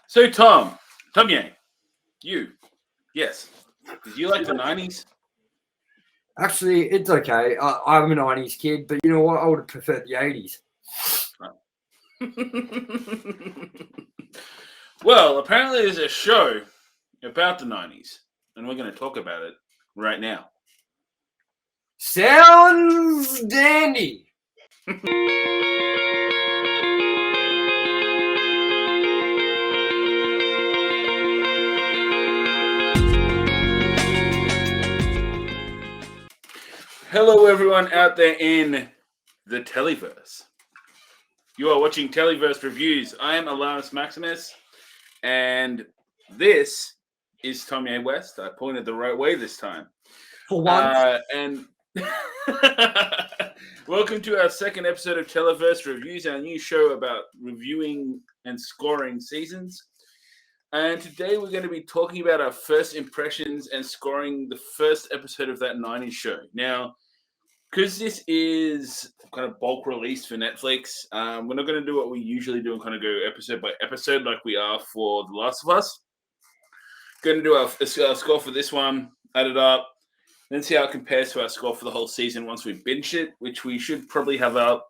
So, Tomye, yes. Did you like the 90s? Actually, it's okay. I'm a 90s kid, but you know what? I would have preferred the 80s. Well, apparently there's a show about the 90s, and we're going to talk about it right now. Sounds dandy. Hello, everyone out there in the Televerse. You are watching Televerse Reviews. I am ALANNIS MAXIMUS, and this is Tomye West. I pointed the right way this time. For once. And welcome to our second episode of Televerse Reviews, our new show about reviewing and scoring seasons. And today we're going to be talking about our first impressions and scoring the first episode of that 90s show. Now, because this is kind of bulk release for Netflix, we're not going to do what we usually do and kind of go episode by episode like we are for The Last of Us. Going to do our score for this one, add it up, then see how it compares to our score for the whole season once we binge it, which we should probably have out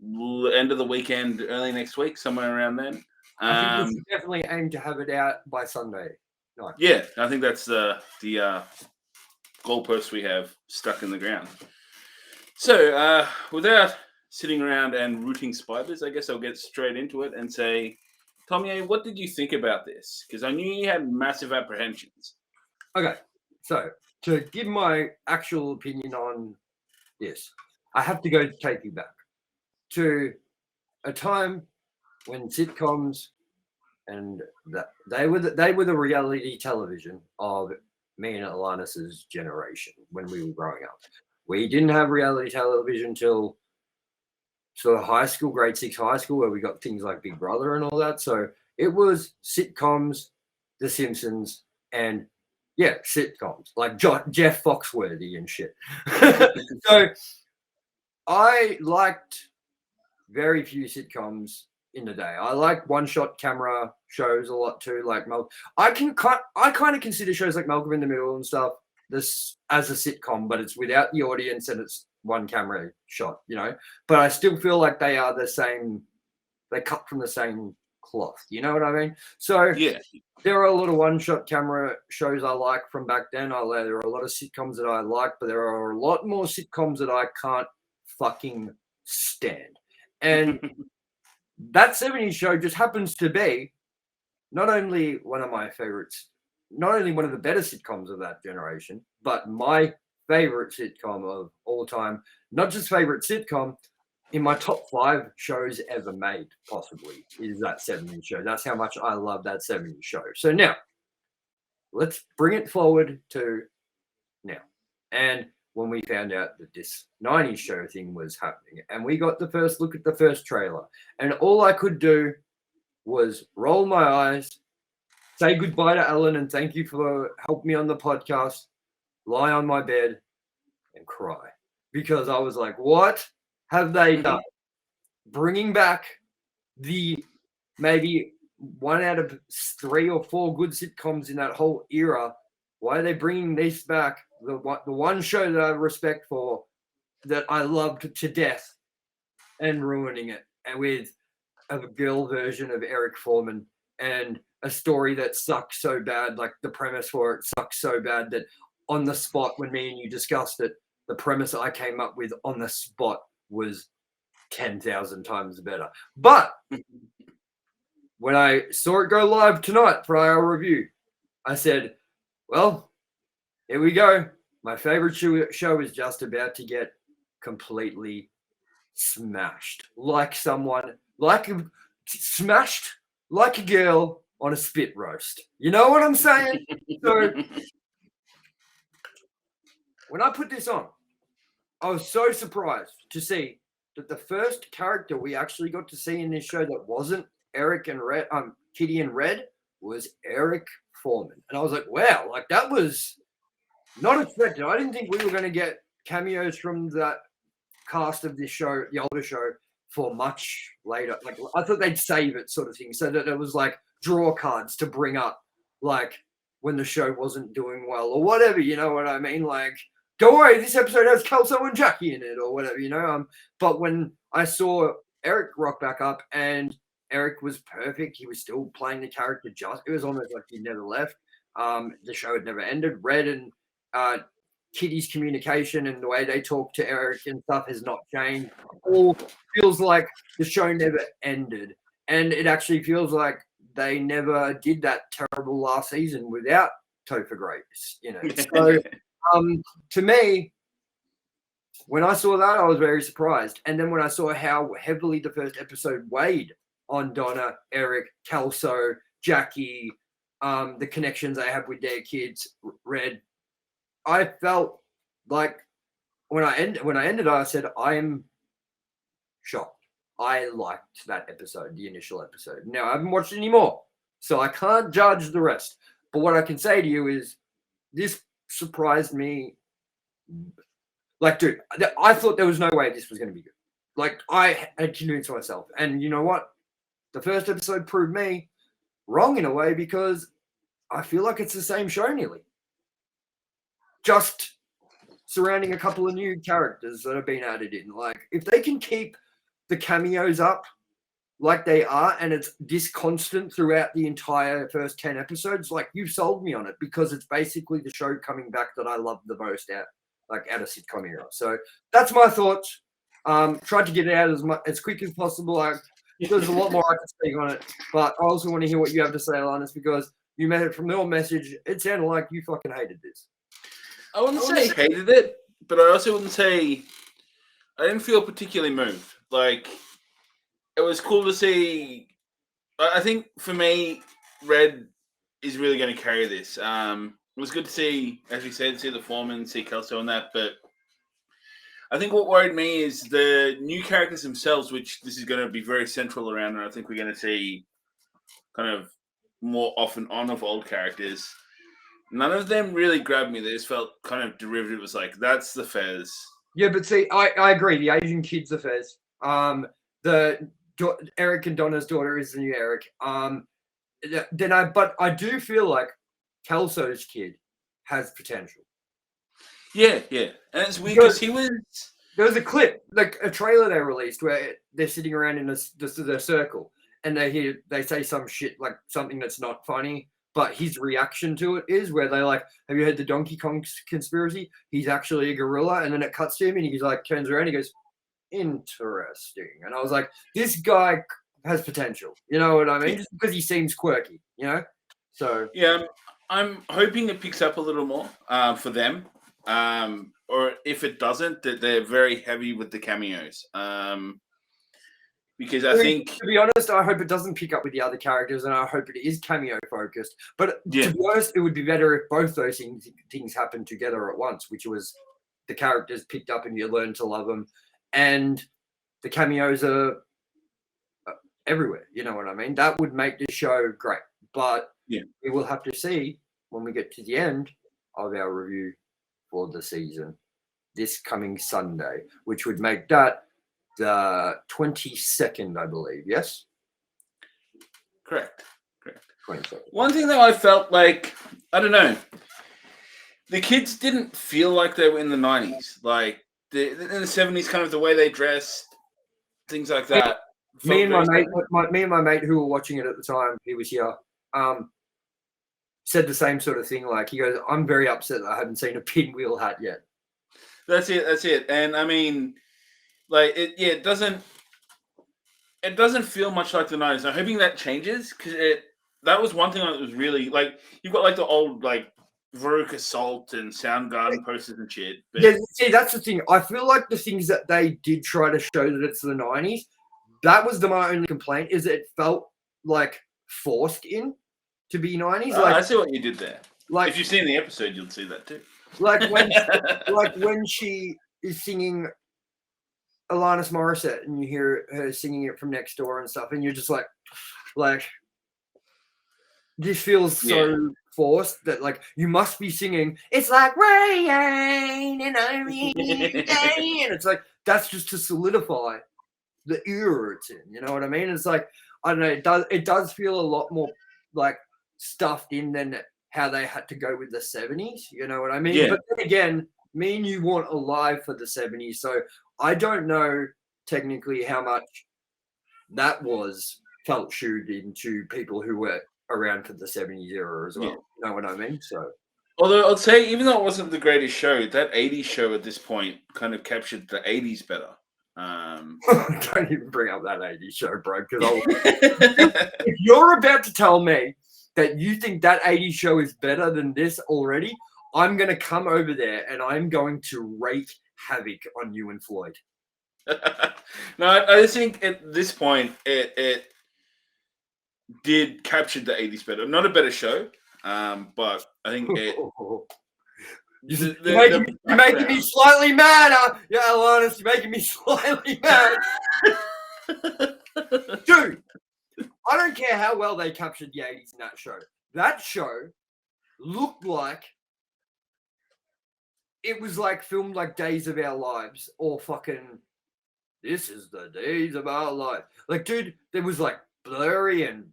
end of the weekend, early next week, somewhere around then. I think we should definitely aim to have it out by Sunday night. Yeah, I think that's the goalpost we have stuck in the ground. So, without sitting around and rooting spiders, I guess I'll get straight into it and say, Tomye, what did you think about this? Because I knew you had massive apprehensions. Okay, so to give my actual opinion on this, I have to go take you back to a time when sitcoms and they were the reality television of me and ALANNIS's generation when we were growing up. We didn't have reality television till sort of high school, grade 6 high school, where we got things like Big Brother and all that. So it was sitcoms, The Simpsons, and sitcoms like Jeff Foxworthy and shit. So I liked very few sitcoms in the day. I like one-shot camera shows a lot too. Like I kind of consider shows like Malcolm in the Middle and stuff this as a sitcom, but it's without the audience and it's one camera shot, you know. But I still feel like they are the same. They cut from the same cloth. You know what I mean? So yeah, there are a lot of one-shot camera shows I like from back then. There are a lot of sitcoms that I like, but there are a lot more sitcoms that I can't fucking stand. And that 70s show just happens to be not only one of my favorites, not only one of the better sitcoms of that generation, but my favorite sitcom of all time. Not just favorite sitcom, in my top 5 shows ever made, possibly, is that 70s show. That's how much I love that 70s show. So now, let's bring it forward to now. And when we found out that this 90s show thing was happening, and we got the first look at the first trailer, and all I could do was roll my eyes, say goodbye to Alan and thank you for helping me on the podcast, lie on my bed and cry, because I was like, what have they done? Bringing back the maybe 1 out of 3 or 4 good sitcoms in that whole era. Why are they bringing this back? The one show that I have respect for, that I loved to death, and ruining it, and with a girl version of Eric Foreman, and a story that sucks so bad, like the premise for it sucks so bad that on the spot, when me and you discussed it, the premise I came up with on the spot was 10,000 times better. But when I saw it go live tonight for our review, I said, well, here we go. My favorite show is just about to get completely smashed. Smashed like a girl on a spit roast. You know what I'm saying? So when I put this on, I was so surprised to see that the first character we actually got to see in this show that wasn't Eric and Red, Kitty and Red, was Eric Foreman. And I was like, wow, like that was not expected. I didn't think we were going to get cameos from that cast of this show, the older show, for much later. Like I thought they'd save it, sort of thing, so that it was like draw cards to bring up, like when the show wasn't doing well or whatever. You know what I mean? Like, don't worry, this episode has Kelso and Jackie in it or whatever. You know. But when I saw Eric rock back up and Eric was perfect, he was still playing the character. It was almost like he never left. The show had never ended. Red and Kitty's communication and the way they talk to Eric and stuff has not changed. All feels like the show never ended, and it actually feels like they never did that terrible last season without Topher Grace. You know, so to me, when I saw that, I was very surprised. And then when I saw how heavily the first episode weighed on Donna, Eric, Kelso, Jackie, the connections they have with their kids, Red, I felt like when I ended, I said, I am shocked. I liked that episode, the initial episode. Now, I haven't watched any more, so I can't judge the rest. But what I can say to you is this surprised me. Like, dude, I thought there was no way this was going to be good. Like, I had convinced myself. And you know what? The first episode proved me wrong in a way, because I feel like it's the same show nearly. Just surrounding a couple of new characters that have been added in. Like, if they can keep the cameos up like they are, and it's this constant throughout the entire first 10 episodes, like, you've sold me on it, because it's basically the show coming back that I love the most out of sitcom era. So that's my thoughts. Tried to get it out as quick as possible. There's a lot more I can speak on it, but I also want to hear what you have to say, ALANNIS, because you made it from your message. It sounded like you fucking hated this. I wouldn't say hated it, but I also wouldn't say I didn't feel particularly moved. Like, it was cool to see. I think for me, Red is really going to carry this. It was good to see, as we said, see the Foreman, see Kelso and that. But I think what worried me is the new characters themselves, which this is going to be very central around, and I think we're going to see kind of more off and on of old characters. None of them really grabbed me. They just felt kind of derivative. It was like, that's the Fez. Yeah, but see, I agree. The Asian kid's the Fez. Eric and Donna's daughter is the new Eric. But I do feel like Kelso's kid has potential. Yeah. And it's weird because there was a clip, like a trailer they released, where they're sitting around in the circle, and they say some shit, like something that's not funny, but his reaction to it is where they like, have you heard the Donkey Kong conspiracy? He's actually a gorilla. And then it cuts to him and he's like, turns around and he goes, interesting. And I was like, this guy has potential. You know what I mean? Just because he seems quirky, you know? So yeah, I'm hoping it picks up a little more for them. Or if it doesn't, that they're very heavy with the cameos. Because I think, to be honest, I hope it doesn't pick up with the other characters, and I hope it is cameo focused. But to be honest, it would be better if both those things happened together at once, which was the characters picked up and you learn to love them, and the cameos are everywhere. You know what I mean? That would make the show great. But we will have to see when we get to the end of our review for the season this coming Sunday, which would make that the 22nd, I believe. Yes? Correct. 22nd. One thing that I felt like, I don't know, the kids didn't feel like they were in the 90s. Like, in the 70s, kind of the way they dressed, things like that. Me and my mate who were watching it at the time, he was here, said the same sort of thing. Like, he goes, I'm very upset that I haven't seen a pinwheel hat yet. That's it. And I mean, like, it doesn't feel much like the 90s. I'm hoping that changes, because that was one thing that was really, like, you've got like the old, like, Veruca Salt and Soundgarden posters and shit. But yeah, see, that's the thing. I feel like the things that they did try to show that it's the 90s, that was my only complaint, is it felt like forced in to be 90s. Like, I see what you did there. Like, if you've seen the episode, you'll see that too. Like when she is singing Alanis Morissette and you hear her singing it from next door and stuff, and you're just like this feels so forced that, like, you must be singing, it's like rain and I rainy day, and it's like, that's just to solidify the era it's in. You know what I mean? It's like, I don't know, it does feel a lot more like stuffed in than how they had to go with the 70s. You know what I mean? Yeah. But then again, me and you weren't alive for the 70s, so I don't know technically how much that was felt shoed into people who were around for the 70s era as well. Yeah. You know what I mean? So Although I'd say, even though it wasn't the greatest show, that 80s show at this point kind of captured the 80s better. don't even bring up that 80s show, bro, because if you're about to tell me that you think that 80s show is better than this already, I'm going to come over there and I'm going to wreak havoc on you and Floyd. No, I just think at this point it did capture the 80s better. Not a better show, but I think it. You're making me slightly mad. Yeah, ALANNIS, you're making me slightly mad. Dude, I don't care how well they captured the 80s in that show. That show looked like it was like filmed like Days of Our Lives or fucking This Is the Days of Our Life. Like, dude, there was like blurry and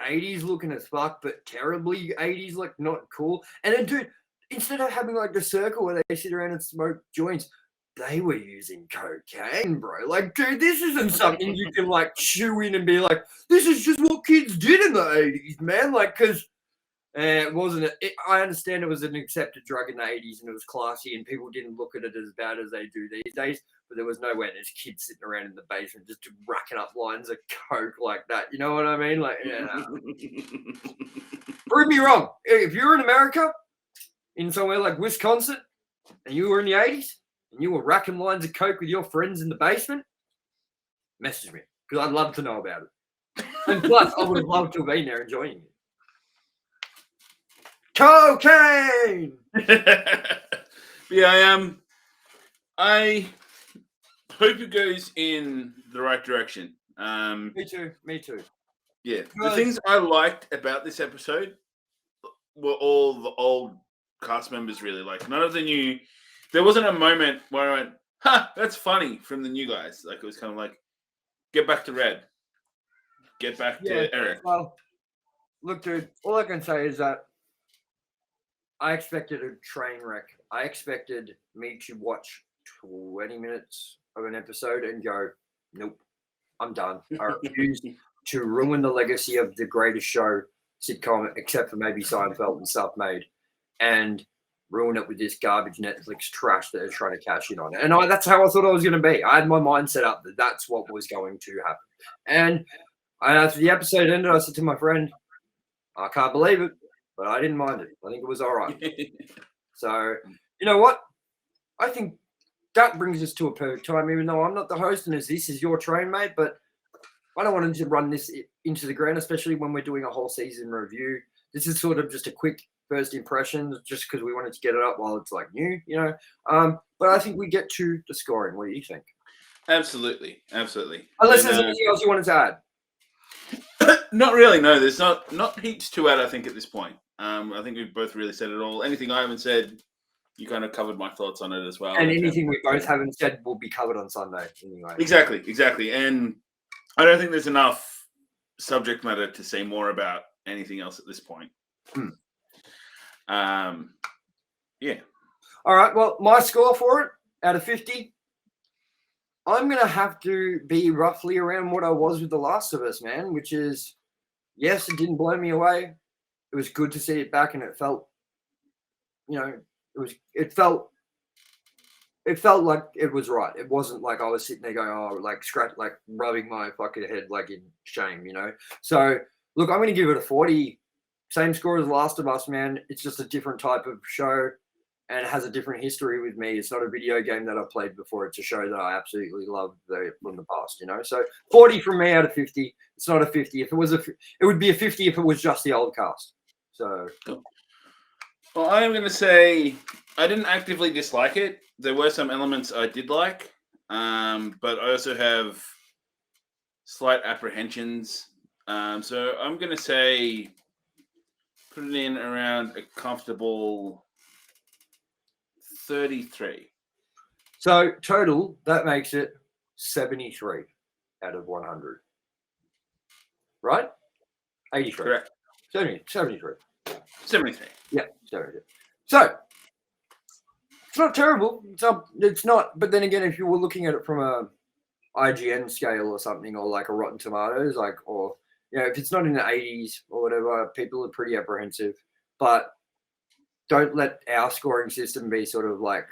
80s looking as fuck, but terribly 80s, like not cool. And then, dude, instead of having like the circle where they sit around and smoke joints, they were using cocaine, bro. Like, dude, this isn't something you can like chew in and be like, this is just what kids did in the 80s, man. Like, because it wasn't. I understand it was an accepted drug in the 80s and it was classy and people didn't look at it as bad as they do these days. But there was no way there's kids sitting around in the basement just racking up lines of coke like that. You know what I mean? Like, yeah. Prove me wrong. If you're in America, in somewhere like Wisconsin, and you were in the 80s, and you were racking lines of coke with your friends in the basement, message me, because I'd love to know about it. And plus, I would have loved to have been there and joining you. Cocaine! Yeah, I hope it goes in the right direction. Me too. Yeah, the things I liked about this episode were all the old cast members really like. None of the new. There wasn't a moment where I went, "Ha, that's funny" from the new guys. Like, it was kind of like, get back to Red, get back to Eric. Well, look, dude. All I can say is that I expected a train wreck. I expected me to watch 20 minutes of an episode and go, nope, I'm done. I refuse to ruin the legacy of the greatest show sitcom, except for maybe Seinfeld and stuff made, and ruin it with this garbage Netflix trash that they're trying to cash in on. And that's how I thought I was going to be. I had my mind set up that that's what was going to happen. And after the episode ended, I said to my friend, I can't believe it, but I didn't mind it. I think it was all right. So, you know what? I think that brings us to a perfect time, even though I'm not the host and this is your train, mate, but I don't want to run this into the ground, especially when we're doing a whole season review. This is sort of just a quick first impression, just because we wanted to get it up while it's like new, you know. But I think we get to the scoring. What do you think? Absolutely. Unless there's anything else you wanted to add. Not really. No, there's not heaps to add. I think at this point, I think we've both really said it all. Anything I haven't said, you kind of covered my thoughts on it as well. And anything we both haven't said will be covered on Sunday anyway. Exactly. And I don't think there's enough subject matter to say more about anything else at this point. Yeah. All right. Well, my score for it out of 50, I'm going to have to be roughly around what I was with The Last of Us, man, which is, yes, it didn't blow me away. It was good to see it back, and it felt, it felt like it was right. It wasn't like I was sitting there going, rubbing my fucking head like in shame, you know? So, look, I'm going to give it a 40. Same score as Last of Us, man. It's just a different type of show, and it has a different history with me. It's not a video game that I've played before. It's a show that I absolutely love from the past, you know? So 40 from me out of 50. It's not a 50. If it was it would be a 50 if it was just the old cast. So. Well, I'm going to say I didn't actively dislike it. There were some elements I did like, but I also have slight apprehensions. So I'm going to say put it in around a comfortable 33. So total, that makes it 73. out of 100. Right? 83. Correct. 73. 73. Yeah, 73. So, it's not terrible. It's not. But then again, if you were looking at it from a IGN scale or something, or like a Rotten Tomatoes, or if it's not in the 80s or whatever, people are pretty apprehensive. But don't let our scoring system be sort of like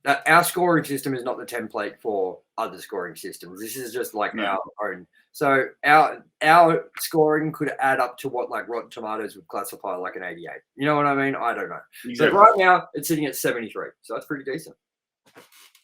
that. Our scoring system is not the template for other scoring systems. This is just like our own. So our scoring could add up to what like Rotten Tomatoes would classify like an 88. You know what I mean? I don't know. Exactly. So right now it's sitting at 73. So that's pretty decent.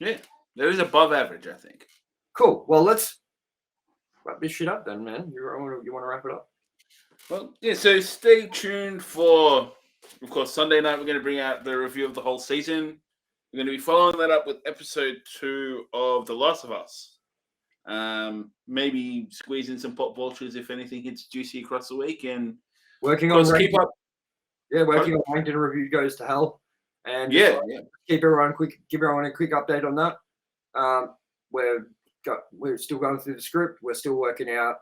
Yeah, there is above average, I think. Cool. Well, let's wrap this shit up then, man. You want to wrap it up? Well, yeah. So stay tuned for, of course, Sunday night. We're going to bring out the review of the whole season. We're going to be following that up with episode 2 of The Last of Us. Maybe squeeze in some pop vultures if anything hits juicy across the week, and working on keep up. Yeah, working on Ranked and Review Goes to Hell, and give everyone a quick update on that. We're still going through the script. We're still working out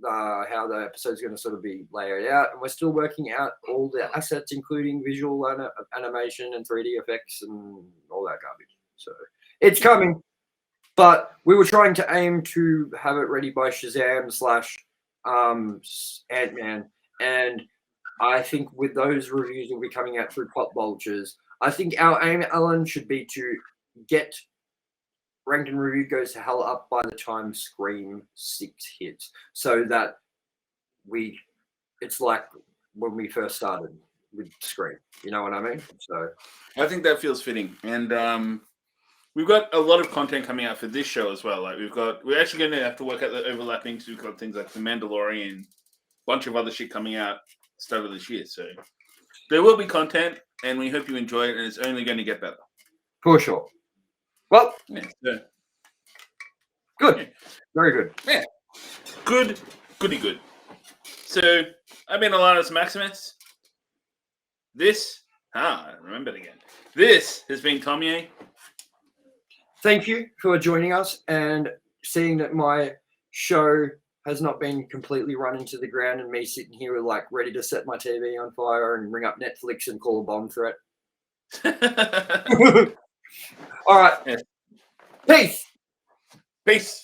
how the episode's going to sort of be layered out, and we're still working out all the assets, including visual animation and 3D effects and all that garbage. So it's coming. But we were trying to aim to have it ready by Shazam / Ant-Man. And I think with those reviews will be coming out through Pop Vultures. I think our aim, Alan, should be to get Ranked and Review Goes to Hell up by the time Scream 6 hits. So that it's like when we first started with Scream. You know what I mean? So I think that feels fitting. And we've got a lot of content coming out for this show as well. Like we're actually going to have to work out the overlapping. So we've got things like The Mandalorian, a bunch of other shit coming out start of this year. So there will be content, and we hope you enjoy it. And it's only going to get better for sure. Well, good, very good. Yeah, goody good. So I've been ALANNIS Maximus. I remembered again. This has been Tomye. Thank you for joining us and seeing that my show has not been completely run into the ground and me sitting here like ready to set my TV on fire and ring up Netflix and call a bomb threat. All right. Yeah. Peace. Peace.